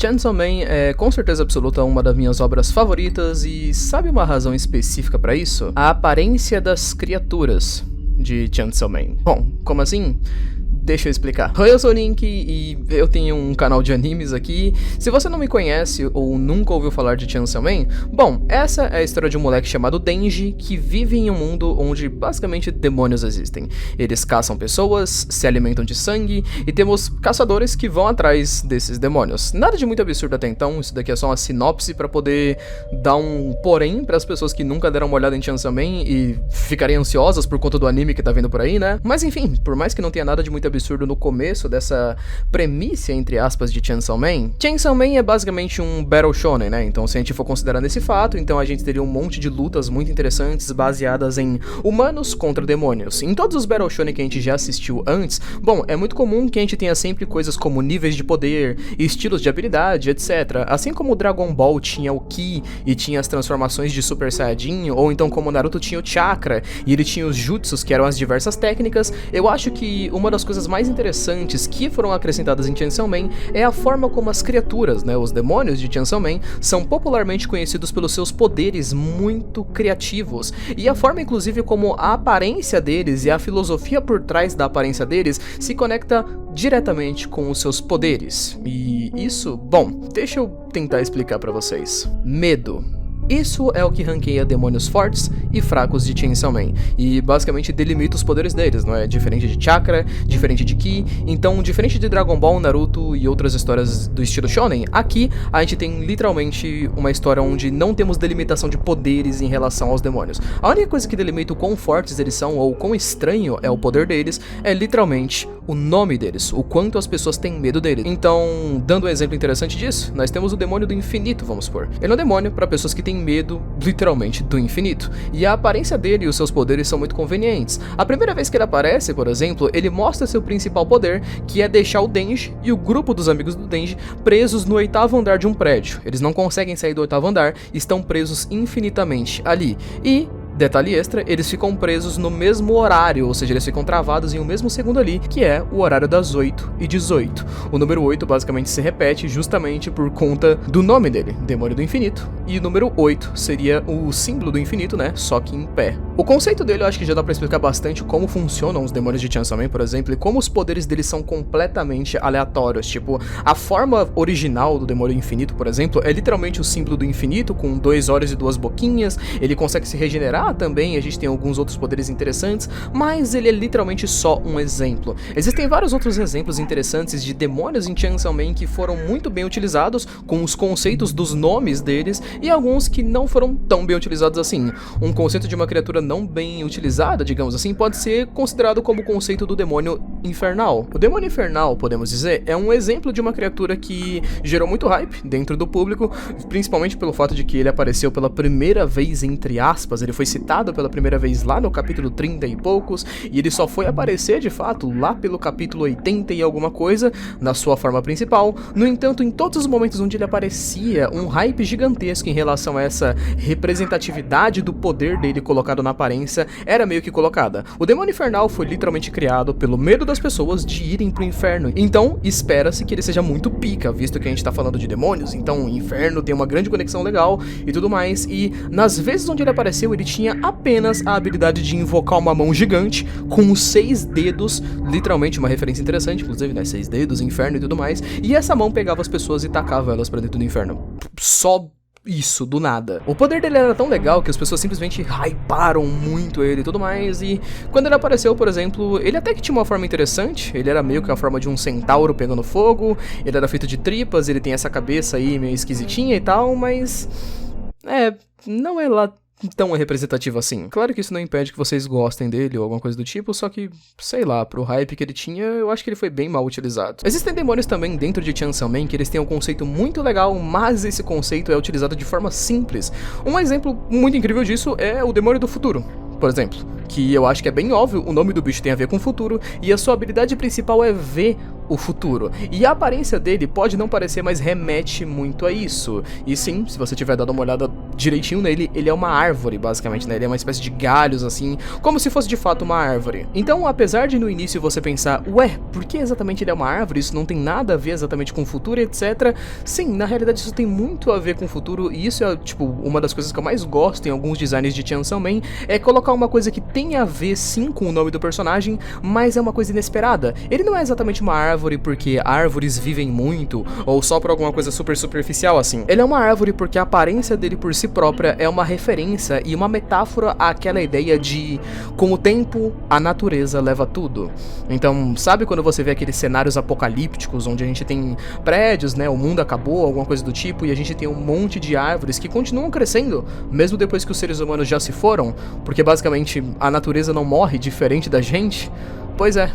Chainsaw Man é com certeza absoluta uma das minhas obras favoritas e sabe uma razão específica pra isso? A aparência das criaturas de Chainsaw Man. Bom, como assim? Deixa eu explicar. Oi, eu sou o Link e eu tenho um canal de animes aqui. Se você não me conhece ou nunca ouviu falar de Chainsaw Man, bom, essa é a história de um moleque chamado Denji que vive em um mundo onde basicamente demônios existem. Eles caçam pessoas, se alimentam de sangue e temos caçadores que vão atrás desses demônios. Nada de muito absurdo até então, isso daqui é só uma sinopse pra poder dar um porém pras pessoas que nunca deram uma olhada em Chainsaw Man e ficarem ansiosas por conta do anime que tá vindo por aí, né? Mas enfim, por mais que não tenha nada de muito absurdo no começo dessa premissa, entre aspas, de Chainsaw Man. Chainsaw Man é basicamente um Battle Shonen, né? Então se a gente for considerando esse fato, então a gente teria um monte de lutas muito interessantes baseadas em humanos contra demônios. Em todos os Battle Shonen que a gente já assistiu antes, bom, é muito comum que a gente tenha sempre coisas como níveis de poder, estilos de habilidade, etc. Assim como o Dragon Ball tinha o Ki e tinha as transformações de Super Saiyajin, ou então como o Naruto tinha o Chakra e ele tinha os Jutsus, que eram as diversas técnicas, eu acho que uma das coisas mais interessantes que foram acrescentadas em Chainsaw Man é a forma como as criaturas, né, os demônios de Chainsaw Man, são popularmente conhecidos pelos seus poderes muito criativos, e a forma inclusive como a aparência deles e a filosofia por trás da aparência deles se conecta diretamente com os seus poderes. E isso, bom, deixa eu tentar explicar pra vocês. Medo. Isso é o que ranqueia demônios fortes e fracos de Chainsaw Man, e basicamente delimita os poderes deles, não é? Diferente de Chakra, diferente de Ki, então diferente de Dragon Ball, Naruto e outras histórias do estilo Shonen, aqui a gente tem literalmente uma história onde não temos delimitação de poderes em relação aos demônios. A única coisa que delimita o quão fortes eles são ou quão estranho é o poder deles é literalmente o nome deles, o quanto as pessoas têm medo deles. Então, dando um exemplo interessante disso, nós temos o demônio do infinito, vamos supor. Ele é um demônio para pessoas que têm medo, literalmente, do infinito. E a aparência dele e os seus poderes são muito convenientes. A primeira vez que ele aparece, por exemplo, ele mostra seu principal poder, que é deixar o Denji e o grupo dos amigos do Denji presos no 8º andar de um prédio. Eles não conseguem sair do 8º andar, estão presos infinitamente ali. E detalhe extra, eles ficam presos no mesmo horário, ou seja, eles ficam travados em um mesmo segundo ali, que é o horário das 8h18. O número 8 basicamente se repete justamente por conta do nome dele, Demônio do Infinito, e o número 8 seria o símbolo do infinito, né, só que em pé. O conceito dele eu acho que já dá pra explicar bastante como funcionam os demônios de Chainsaw Man, por exemplo, e como os poderes deles são completamente aleatórios, tipo, a forma original do Demônio Infinito, por exemplo, é literalmente o símbolo do infinito, com 2 olhos e 2 boquinhas, ele consegue se regenerar também, a gente tem alguns outros poderes interessantes, mas ele é literalmente só um exemplo. Existem vários outros exemplos interessantes de demônios em Chainsaw Man que foram muito bem utilizados, com os conceitos dos nomes deles, e alguns que não foram tão bem utilizados assim. Um conceito de uma criatura não bem utilizada, digamos assim, pode ser considerado como o conceito do demônio infernal. O demônio infernal, podemos dizer, é um exemplo de uma criatura que gerou muito hype dentro do público, principalmente pelo fato de que ele apareceu pela primeira vez, entre aspas, ele foi citado pela primeira vez lá no capítulo 30 e poucos, e ele só foi aparecer de fato lá pelo capítulo 80 e alguma coisa, na sua forma principal. No entanto, em todos os momentos onde ele aparecia, um hype gigantesco em relação a essa representatividade do poder dele colocado na aparência era meio que colocada. O demônio infernal foi literalmente criado pelo medo das pessoas de irem pro inferno, então espera-se que ele seja muito pica, visto que a gente tá falando de demônios, então o inferno tem uma grande conexão legal e tudo mais, e nas vezes onde ele apareceu, ele tinha apenas a habilidade de invocar uma mão gigante com os 6 dedos, literalmente uma referência interessante, inclusive, né, 6 dedos, inferno e tudo mais, e essa mão pegava as pessoas e tacava elas pra dentro do inferno. Só isso, do nada. O poder dele era tão legal que as pessoas simplesmente hyparam muito ele e tudo mais, e quando ele apareceu, por exemplo, ele até que tinha uma forma interessante, ele era meio que a forma de um centauro pegando fogo, ele era feito de tripas, ele tem essa cabeça aí meio esquisitinha e tal, mas não é lá tão representativo assim. Claro que isso não impede que vocês gostem dele ou alguma coisa do tipo, só que, sei lá, pro hype que ele tinha, eu acho que ele foi bem mal utilizado. Existem demônios também dentro de Chainsaw Man que eles têm um conceito muito legal, mas esse conceito é utilizado de forma simples. Um exemplo muito incrível disso é o Demônio do Futuro, por exemplo, que eu acho que é bem óbvio, o nome do bicho tem a ver com o futuro, e a sua habilidade principal é ver o futuro. E a aparência dele pode não parecer, mas remete muito a isso. E sim, se você tiver dado uma olhada direitinho nele, ele é uma árvore, basicamente, né? Ele é uma espécie de galhos, assim, como se fosse de fato uma árvore. Então, apesar de no início você pensar, ué, por que exatamente ele é uma árvore? Isso não tem nada a ver exatamente com o futuro, etc. Sim, na realidade isso tem muito a ver com o futuro, e isso é, tipo, uma das coisas que eu mais gosto em alguns designs de Chainsaw Man, é colocar uma coisa que tem a ver, sim, com o nome do personagem, mas é uma coisa inesperada. Ele não é exatamente uma árvore porque árvores vivem muito, ou só por alguma coisa super superficial, assim. Ele é uma árvore porque a aparência dele por si própria é uma referência e uma metáfora àquela ideia de, com o tempo, a natureza leva tudo. Então, sabe quando você vê aqueles cenários apocalípticos, onde a gente tem prédios, né, o mundo acabou, alguma coisa do tipo, e a gente tem um monte de árvores que continuam crescendo, mesmo depois que os seres humanos já se foram, porque basicamente a natureza não morre diferente da gente? Pois é.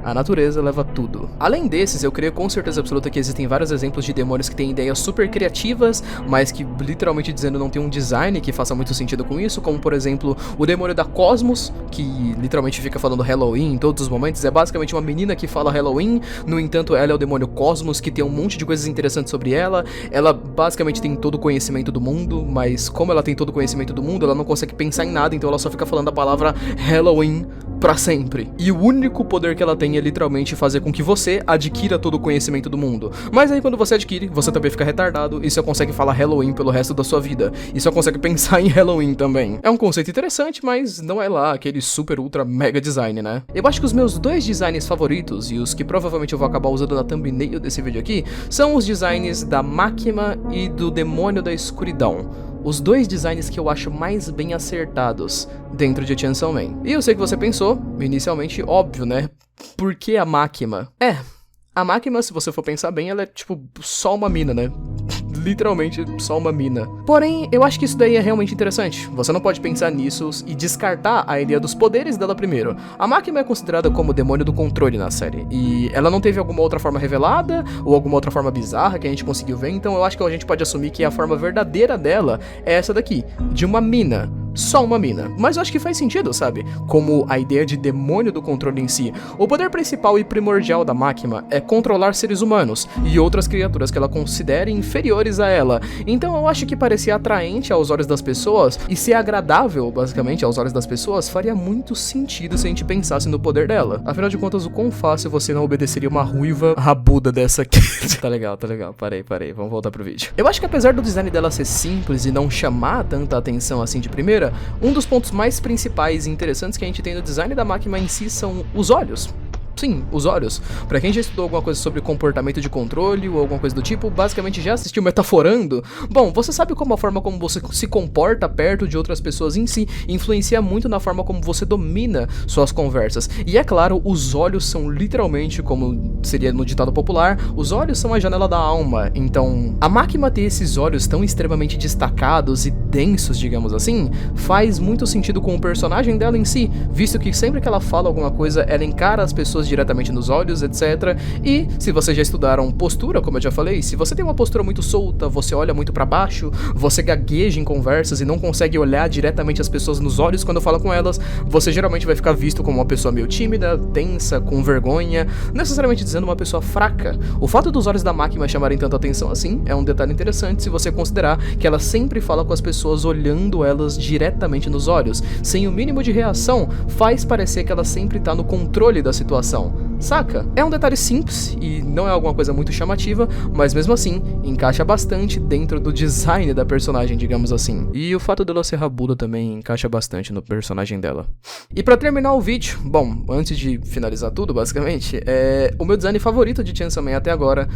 A natureza leva tudo. Além desses, eu creio com certeza absoluta que existem vários exemplos de demônios que têm ideias super criativas, mas que, literalmente dizendo, não tem um design que faça muito sentido com isso, como, por exemplo, o demônio da Cosmos, que literalmente fica falando Halloween em todos os momentos. É basicamente uma menina que fala Halloween, no entanto, ela é o demônio Cosmos, que tem um monte de coisas interessantes sobre ela. Ela basicamente tem todo o conhecimento do mundo, mas como ela tem todo o conhecimento do mundo, ela não consegue pensar em nada, então ela só fica falando a palavra Halloween pra sempre. E o único poder que ela tem é literalmente fazer com que você adquira todo o conhecimento do mundo. Mas aí quando você adquire, você também fica retardado e só consegue falar Halloween pelo resto da sua vida. E só consegue pensar em Halloween também. É um conceito interessante, mas não é lá aquele super ultra mega design, né? Eu acho que os meus dois designs favoritos, e os que provavelmente eu vou acabar usando na thumbnail desse vídeo aqui, são os designs da Máquina e do Demônio da Escuridão. Os dois designs que eu acho mais bem acertados dentro de Chainsaw Man. E eu sei que você pensou, inicialmente, óbvio, né? Por que a Máquina? A Máquina, se você for pensar bem, ela é tipo só uma mina, né? Literalmente só uma mina. Porém, eu acho que isso daí é realmente interessante. Você não pode pensar nisso e descartar a ideia dos poderes dela primeiro. A Máquina é considerada como o demônio do controle na série, e ela não teve alguma outra forma revelada, ou alguma outra forma bizarra que a gente conseguiu ver, então eu acho que a gente pode assumir que a forma verdadeira dela é essa daqui, de uma mina. Só uma mina. Mas eu acho que faz sentido, sabe? Como a ideia de demônio do controle em si. O poder principal e primordial da Máquina é controlar seres humanos e outras criaturas que ela considere inferiores a ela. Então eu acho que parecia atraente aos olhos das pessoas e ser agradável, basicamente, aos olhos das pessoas, faria muito sentido se a gente pensasse no poder dela. Afinal de contas, o quão fácil você não obedeceria uma ruiva rabuda dessa aqui. Tá legal. Parei. Vamos voltar pro vídeo. Eu acho que apesar do design dela ser simples e não chamar tanta atenção assim de primeira, um dos pontos mais principais e interessantes que a gente tem no design da Máquina em si são os olhos. Sim, os olhos. Pra quem já estudou alguma coisa sobre comportamento de controle ou alguma coisa do tipo, basicamente já assistiu Metaforando, bom, você sabe como a forma como você se comporta perto de outras pessoas em si influencia muito na forma como você domina suas conversas. E é claro, os olhos são literalmente, como seria no ditado popular, os olhos são a janela da alma. Então, a Máquina ter esses olhos tão extremamente destacados e densos, digamos assim, faz muito sentido com o personagem dela em si, visto que sempre que ela fala alguma coisa, ela encara as pessoas diretamente nos olhos, etc. E se vocês já estudaram postura, como eu já falei, se você tem uma postura muito solta, você olha muito pra baixo, você gagueja em conversas e não consegue olhar diretamente as pessoas nos olhos quando fala com elas, você geralmente vai ficar visto como uma pessoa meio tímida, tensa, com vergonha, necessariamente dizendo uma pessoa fraca. O fato dos olhos da Máquina chamarem tanta atenção assim é um detalhe interessante se você considerar que ela sempre fala com as pessoas olhando elas diretamente nos olhos, sem o mínimo de reação, faz parecer que ela sempre tá no controle da situação. Saca? É um detalhe simples e não é alguma coisa muito chamativa, mas mesmo assim, encaixa bastante dentro do design da personagem, digamos assim. E o fato dela ser rabuda também encaixa bastante no personagem dela. E pra terminar o vídeo, bom, antes de finalizar tudo, basicamente, o meu design favorito de Chainsaw Man até agora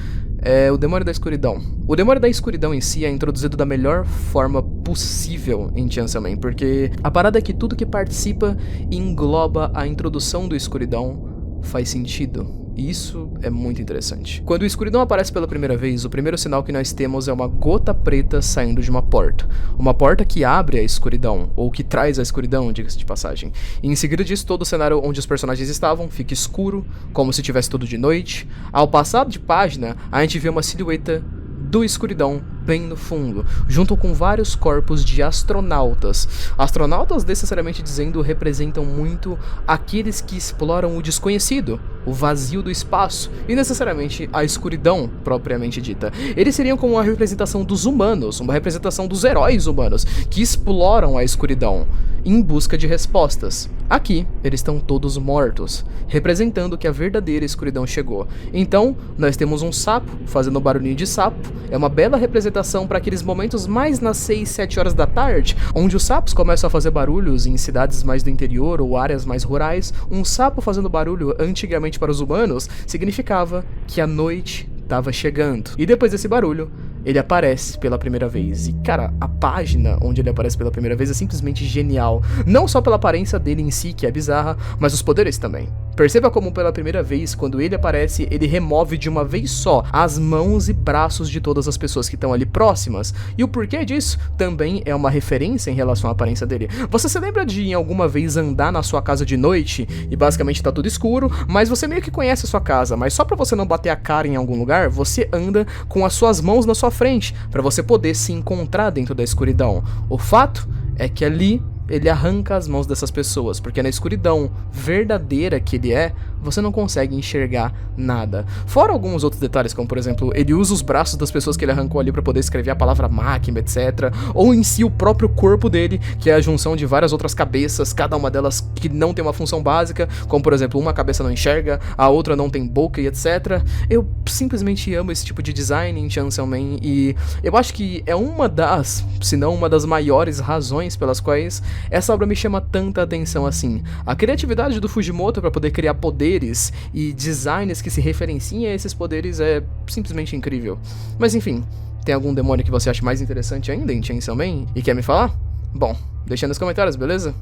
é o Demônio da Escuridão. O Demônio da Escuridão em si é introduzido da melhor forma possível em Chainsaw Man, porque a parada é que tudo que participa e engloba a introdução do Escuridão faz sentido. E isso é muito interessante. Quando o Escuridão aparece pela primeira vez, o primeiro sinal que nós temos é uma gota preta saindo de uma porta. Uma porta que abre a escuridão, ou que traz a escuridão, diga-se de passagem. E em seguida disso, todo o cenário onde os personagens estavam fica escuro, como se tivesse tudo de noite. Ao passar de página, a gente vê uma silhueta do Escuridão bem no fundo, junto com vários corpos de astronautas. Astronautas, necessariamente dizendo, representam muito aqueles que exploram o desconhecido, o vazio do espaço e necessariamente a escuridão propriamente dita. Eles seriam como uma representação dos humanos, uma representação dos heróis humanos que exploram a escuridão em busca de respostas. Aqui, eles estão todos mortos, representando que a verdadeira escuridão chegou. Então, nós temos um sapo fazendo barulhinho de sapo, é uma bela representação para aqueles momentos mais nas 6, 7 horas da tarde, onde os sapos começam a fazer barulhos em cidades mais do interior ou áreas mais rurais. Um sapo fazendo barulho antigamente para os humanos significava que a noite estava chegando. E depois desse barulho, ele aparece pela primeira vez. E, cara, a página onde ele aparece pela primeira vez é simplesmente genial. Não só pela aparência dele em si, que é bizarra, mas os poderes também. Perceba como pela primeira vez, quando ele aparece, ele remove de uma vez só as mãos e braços de todas as pessoas que estão ali próximas. E o porquê disso também é uma referência em relação à aparência dele. Você se lembra de em alguma vez andar na sua casa de noite e basicamente tá tudo escuro, mas você meio que conhece a sua casa, mas só pra você não bater a cara em algum lugar, você anda com as suas mãos na sua frente, pra você poder se encontrar dentro da escuridão. O fato é que ali ele arranca as mãos dessas pessoas, porque na escuridão verdadeira que ele é, você não consegue enxergar nada. Fora alguns outros detalhes, como por exemplo, ele usa os braços das pessoas que ele arrancou ali pra poder escrever a palavra máquina, etc. Ou em si o próprio corpo dele, que é a junção de várias outras cabeças, cada uma delas que não tem uma função básica, como por exemplo, uma cabeça não enxerga, a outra não tem boca e etc. Eu simplesmente amo esse tipo de design em Chainsaw Man e eu acho que é uma das, se não uma das maiores razões pelas quais essa obra me chama tanta atenção assim. A criatividade do Fujimoto para poder criar poderes e designs que se referenciem a esses poderes é simplesmente incrível. Mas enfim, tem algum demônio que você acha mais interessante ainda em Chainsaw Man e quer me falar? Bom, deixa nos comentários, beleza?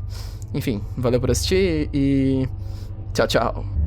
Enfim, valeu por assistir e tchau, tchau.